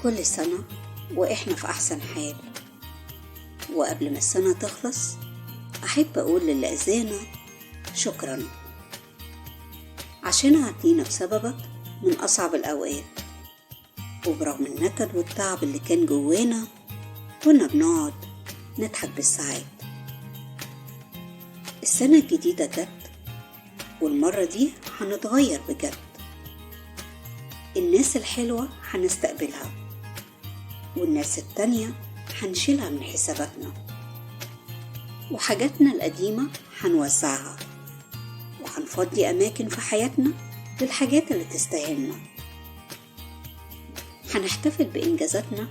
كل سنة وإحنا في أحسن حال. وقبل ما السنة تخلص أحب أقول للي أذانا شكرا، عشان عدينا بسببك من أصعب الأوقات، وبرغم النكد والتعب اللي كان جوانا كنا بنقعد نضحك بالساعات. السنة الجديدة جت، والمرة دي هنتغير بجد. الناس الحلوة هنستقبلها، والناس التانية هنشيلها من حساباتنا، وحاجاتنا القديمة هنوزعها، وهنفضي أماكن في حياتنا للحاجات اللي تستاهلنا. هنحتفل بإنجازاتنا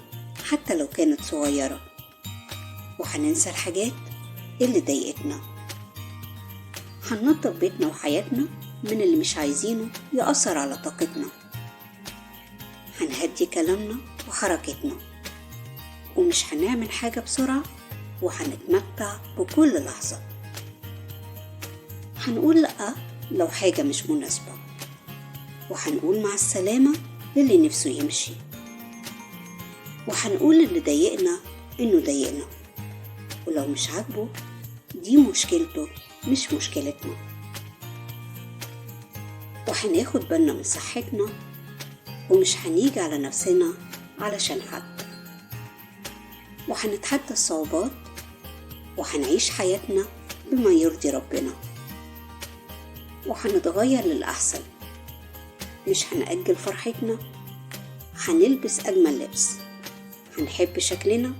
حتى لو كانت صغيرة، وهننسى الحاجات اللي ضايقتنا. هننظف بيتنا وحياتنا من اللي مش عايزينه يأثر على طاقتنا. هنهدي كلامنا وحركتنا، ومش هنعمل حاجة بسرعة، وهنتمتع بكل لحظة. هنقول لأ لو حاجة مش مناسبة، وهنقول مع السلامة للي نفسه يمشي، وهنقول اللي ضايقنا إنه ضايقنا، ولو مش عاجبه دي مشكلته مش مشكلتنا. وهناخد بالنا من صحتنا، ومش هنيجي على نفسنا علشان حد. وهنتحدى الصعوبات، وهنعيش حياتنا بما يرضي ربنا. وهنتغير للأحسن، مش هنأجل فرحتنا. هنلبس أجمل لبس، هنحب شكلنا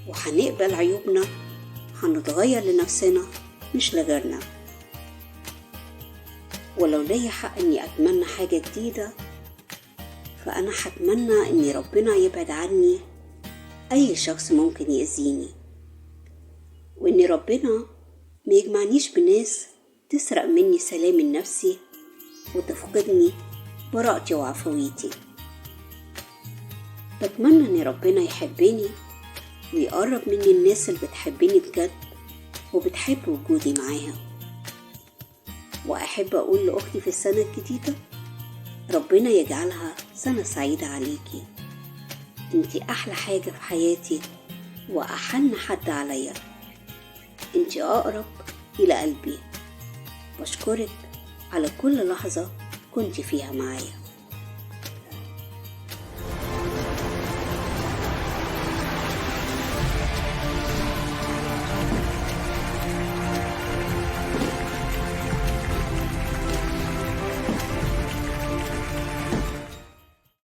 وهنقبل عيوبنا. هنتغير لنفسنا مش لغيرنا. ولو ليا حق اني اتمنى حاجة جديدة، فانا هتمنى ان ربنا يبعد عني اي شخص ممكن يأذيني، وان ربنا ما يجمعنيش بناس تسرق مني سلامي النفسي وتفقدني براءتي وعفويتي. بتمنى ان ربنا يحبني ويقرب مني الناس اللي بتحبني بجد وبتحب وجودي معاها. وأحب أقول لأختي في السنة الجديدة ربنا يجعلها سنة سعيدة عليكي. انتي أحلى حاجة في حياتي وأحن حد عليا. انتي أقرب إلى قلبي. بشكرك على كل لحظة كنت فيها معايا.